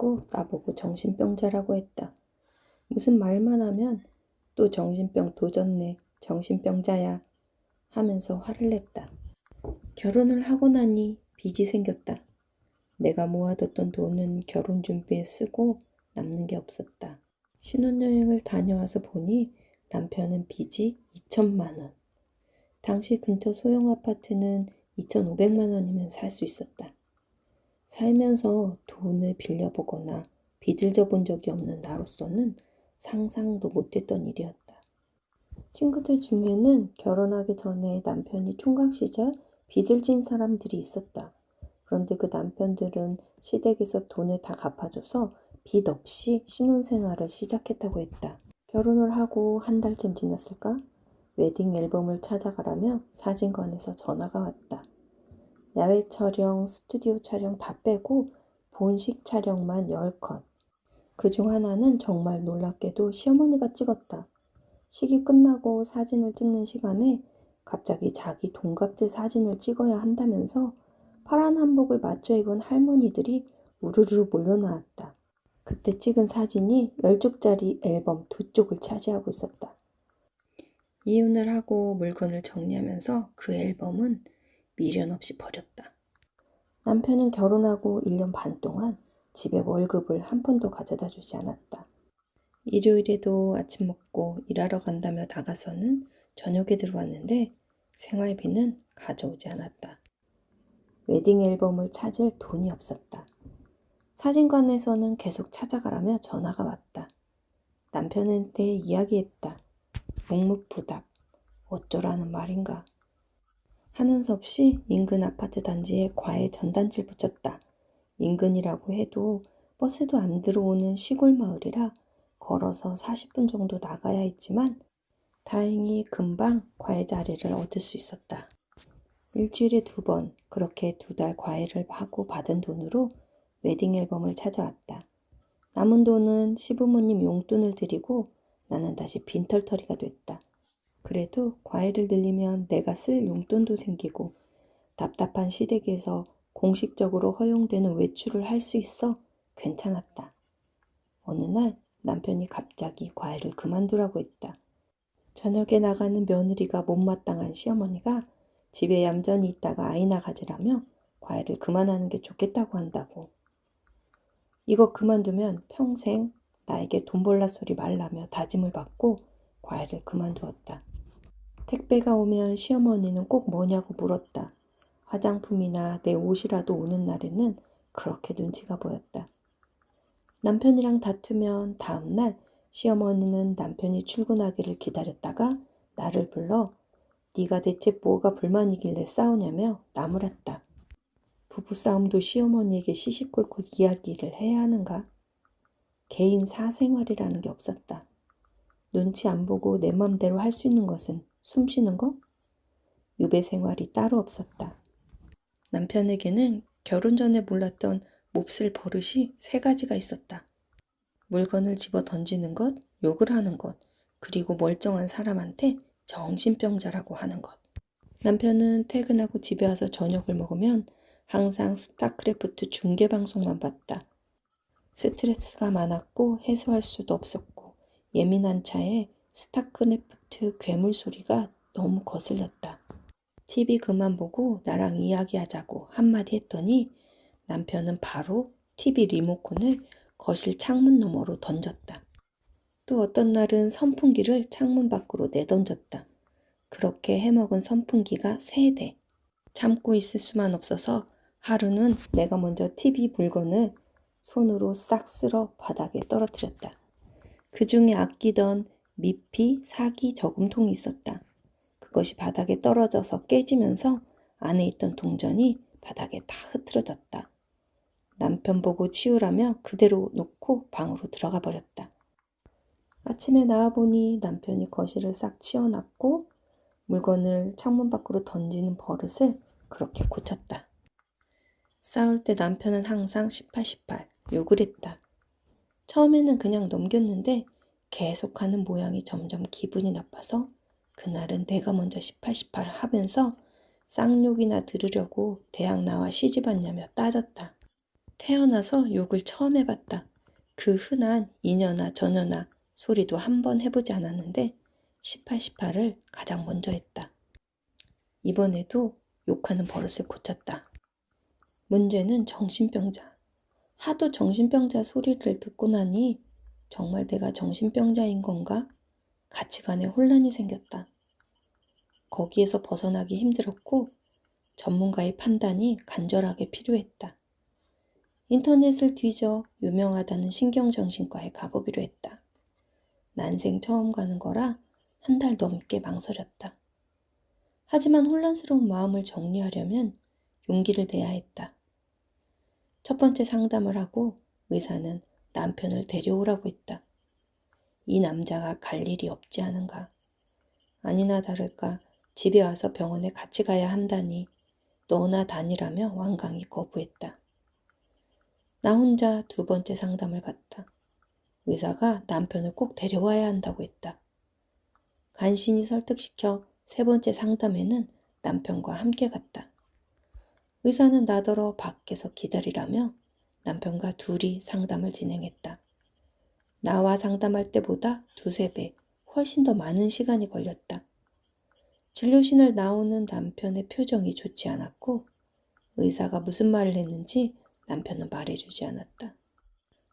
자꾸 나보고 정신병자라고 했다. 무슨 말만 하면 또 정신병 도졌네, 정신병자야 하면서 화를 냈다. 결혼을 하고 나니 빚이 생겼다. 내가 모아뒀던 돈은 결혼 준비에 쓰고 남는 게 없었다. 신혼여행을 다녀와서 보니 남편은 빚이 2천만 원. 당시 근처 소형 아파트는 2,500만 원이면 살 수 있었다. 살면서 돈을 빌려보거나 빚을 져본 적이 없는 나로서는 상상도 못했던 일이었다. 친구들 중에는 결혼하기 전에 남편이 총각 시절 빚을 진 사람들이 있었다. 그런데 그 남편들은 시댁에서 돈을 다 갚아줘서 빚 없이 신혼생활을 시작했다고 했다. 결혼을 하고 한 달쯤 지났을까? 웨딩 앨범을 찾아가라며 사진관에서 전화가 왔다. 야외 촬영, 스튜디오 촬영 다 빼고 본식 촬영만 10컷. 그중 하나는 정말 놀랍게도 시어머니가 찍었다. 식이 끝나고 사진을 찍는 시간에 갑자기 자기 돈값들 사진을 찍어야 한다면서 파란 한복을 맞춰 입은 할머니들이 우르르 몰려나왔다. 그때 찍은 사진이 10쪽짜리 앨범 2쪽을 차지하고 있었다. 이혼을 하고 물건을 정리하면서 그 앨범은 미련 없이 버렸다. 남편은 결혼하고 1년 반 동안 집에 월급을 한 푼도 가져다 주지 않았다. 일요일에도 아침 먹고 일하러 간다며 나가서는 저녁에 들어왔는데 생활비는 가져오지 않았다. 웨딩 앨범을 찾을 돈이 없었다. 사진관에서는 계속 찾아가라며 전화가 왔다. 남편한테 이야기했다. 묵묵부답, 어쩌라는 말인가. 하는 수 없이 인근 아파트 단지에 과외 전단지를 붙였다. 인근이라고 해도 버스도 안 들어오는 시골 마을이라 걸어서 40분 정도 나가야 했지만 다행히 금방 과외 자리를 얻을 수 있었다. 일주일에 2번 그렇게 2달 과외를 하고 받은 돈으로 웨딩 앨범을 찾아왔다. 남은 돈은 시부모님 용돈을 드리고 나는 다시 빈털터리가 됐다. 그래도 과외를 늘리면 내가 쓸 용돈도 생기고 답답한 시댁에서 공식적으로 허용되는 외출을 할 수 있어 괜찮았다. 어느 날 남편이 갑자기 과외를 그만두라고 했다. 저녁에 나가는 며느리가 못마땅한 시어머니가 집에 얌전히 있다가 아이나 가지라며 과외를 그만하는 게 좋겠다고 한다고. 이거 그만두면 평생 나에게 돈 벌라 소리 말라며 다짐을 받고 과외를 그만두었다. 택배가 오면 시어머니는 꼭 뭐냐고 물었다. 화장품이나 내 옷이라도 오는 날에는 그렇게 눈치가 보였다. 남편이랑 다투면 다음날 시어머니는 남편이 출근하기를 기다렸다가 나를 불러 네가 대체 뭐가 불만이길래 싸우냐며 나무랐다. 부부싸움도 시어머니에게 시시콜콜 이야기를 해야 하는가? 개인 사생활이라는 게 없었다. 눈치 안 보고 내 맘대로 할 수 있는 것은 숨 쉬는 거? 유배 생활이 따로 없었다. 남편에게는 결혼 전에 몰랐던 몹쓸 버릇이 3가지가 있었다. 물건을 집어 던지는 것, 욕을 하는 것, 그리고 멀쩡한 사람한테 정신병자라고 하는 것. 남편은 퇴근하고 집에 와서 저녁을 먹으면 항상 스타크래프트 중계방송만 봤다. 스트레스가 많았고 해소할 수도 없었고 예민한 차에 스타크래프트 괴물 소리가 너무 거슬렸다. TV 그만 보고 나랑 이야기하자고 한마디 했더니 남편은 바로 TV 리모컨을 거실 창문 너머로 던졌다. 또 어떤 날은 선풍기를 창문 밖으로 내던졌다. 그렇게 해먹은 선풍기가 3대. 참고 있을 수만 없어서 하루는 내가 먼저 TV 물건을 손으로 싹 쓸어 바닥에 떨어뜨렸다. 그 중에 아끼던 미피 사기 저금통이 있었다. 그것이 바닥에 떨어져서 깨지면서 안에 있던 동전이 바닥에 다 흐트러졌다. 남편 보고 치우라며 그대로 놓고 방으로 들어가 버렸다. 아침에 나와보니 남편이 거실을 싹 치워놨고 물건을 창문 밖으로 던지는 버릇을 그렇게 고쳤다. 싸울 때 남편은 항상 18, 욕을 했다. 처음에는 그냥 넘겼는데 계속하는 모양이 점점 기분이 나빠서 그날은 내가 먼저 18 하면서 쌍욕이나 들으려고 대학 나와 시집 왔냐며 따졌다. 태어나서 욕을 처음 해봤다. 그 흔한 이년아 저년아 소리도 한 번 해보지 않았는데 18을 가장 먼저 했다. 이번에도 욕하는 버릇을 고쳤다. 문제는 정신병자. 하도 정신병자 소리를 듣고 나니 정말 내가 정신병자인 건가? 가치관에 혼란이 생겼다. 거기에서 벗어나기 힘들었고 전문가의 판단이 간절하게 필요했다. 인터넷을 뒤져 유명하다는 신경정신과에 가보기로 했다. 난생 처음 가는 거라 한 달 넘게 망설였다. 하지만 혼란스러운 마음을 정리하려면 용기를 내야 했다. 첫 번째 상담을 하고 의사는 남편을 데려오라고 했다. 이 남자가 갈 일이 없지 않은가. 아니나 다를까 집에 와서 병원에 같이 가야 한다니 너나 다니라며 완강히 거부했다. 나 혼자 두 번째 상담을 갔다. 의사가 남편을 꼭 데려와야 한다고 했다. 간신히 설득시켜 세 번째 상담에는 남편과 함께 갔다. 의사는 나더러 밖에서 기다리라며 남편과 둘이 상담을 진행했다. 나와 상담할 때보다 두세 배, 훨씬 더 많은 시간이 걸렸다. 진료실을 나오는 남편의 표정이 좋지 않았고 의사가 무슨 말을 했는지 남편은 말해주지 않았다.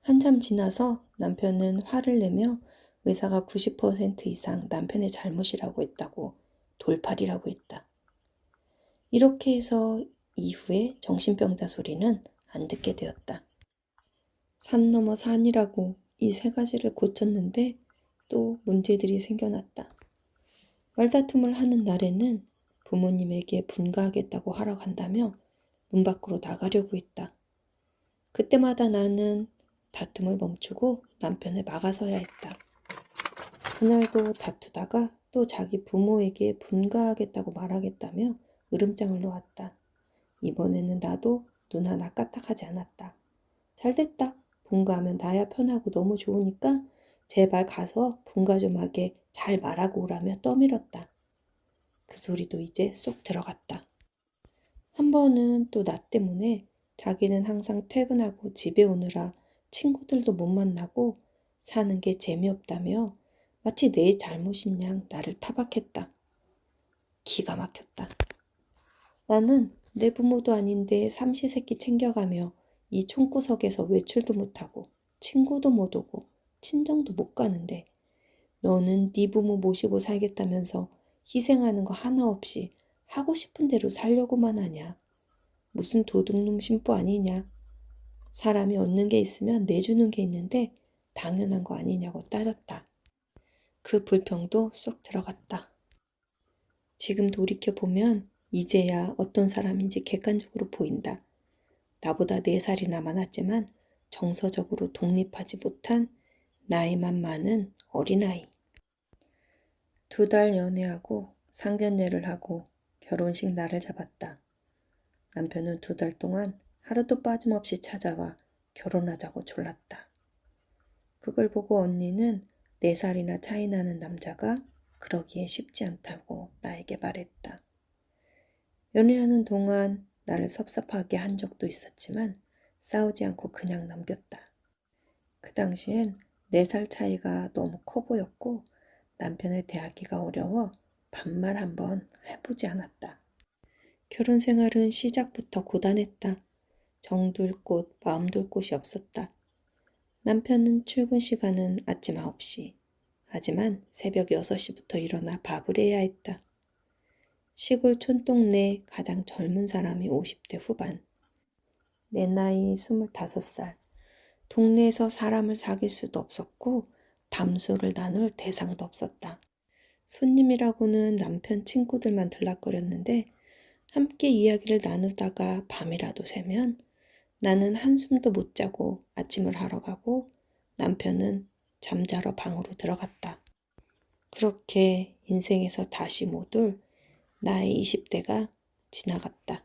한참 지나서 남편은 화를 내며 의사가 90% 이상 남편의 잘못이라고 했다고 돌팔이라고 했다. 이렇게 해서 이후에 정신병자 소리는 안 듣게 되었다. 산 넘어 산이라고 이 세 가지를 고쳤는데 또 문제들이 생겨났다. 말다툼을 하는 날에는 부모님에게 분가하겠다고 하러 간다며 문 밖으로 나가려고 했다. 그때마다 나는 다툼을 멈추고 남편을 막아서야 했다. 그날도 다투다가 또 자기 부모에게 분가하겠다고 말하겠다며 으름장을 놓았다. 이번에는 나도 눈 하나 까딱하지 않았다. 잘됐다. 분가하면 나야 편하고 너무 좋으니까 제발 가서 분가 좀 하게 잘 말하고 오라며 떠밀었다. 그 소리도 이제 쏙 들어갔다. 한 번은 또 나 때문에 자기는 항상 퇴근하고 집에 오느라 친구들도 못 만나고 사는 게 재미없다며 마치 내 잘못인 양 나를 타박했다. 기가 막혔다. 나는 내 부모도 아닌데 삼시세끼 챙겨가며 이 총구석에서 외출도 못하고 친구도 못 오고 친정도 못 가는데 너는 네 부모 모시고 살겠다면서 희생하는 거 하나 없이 하고 싶은 대로 살려고만 하냐. 무슨 도둑놈 심보 아니냐. 사람이 얻는 게 있으면 내주는 게 있는데 당연한 거 아니냐고 따졌다. 그 불평도 쏙 들어갔다. 지금 돌이켜보면 이제야 어떤 사람인지 객관적으로 보인다. 나보다 4살이나 많았지만 정서적으로 독립하지 못한 나이만 많은 어린아이. 2달 연애하고 상견례를 하고 결혼식 날을 잡았다. 남편은 2달 동안 하루도 빠짐없이 찾아와 결혼하자고 졸랐다. 그걸 보고 언니는 4살이나 차이 나는 남자가 그러기에 쉽지 않다고 나에게 말했다. 연애하는 동안 나를 섭섭하게 한 적도 있었지만 싸우지 않고 그냥 넘겼다. 그 당시엔 4살 차이가 너무 커 보였고 남편을 대하기가 어려워 반말 한번 해보지 않았다. 결혼 생활은 시작부터 고단했다. 정둘 곳, 마음둘 곳이 없었다. 남편은 출근 시간은 아침 9시. 하지만 새벽 6시부터 일어나 밥을 해야 했다. 시골 촌동네 가장 젊은 사람이 50대 후반. 내 나이 25살. 동네에서 사람을 사귈 수도 없었고 담소를 나눌 대상도 없었다. 손님이라고는 남편 친구들만 들락거렸는데 함께 이야기를 나누다가 밤이라도 새면 나는 한숨도 못 자고 아침을 하러 가고 남편은 잠자러 방으로 들어갔다. 그렇게 인생에서 다시 못 올 나의 20대가 지나갔다.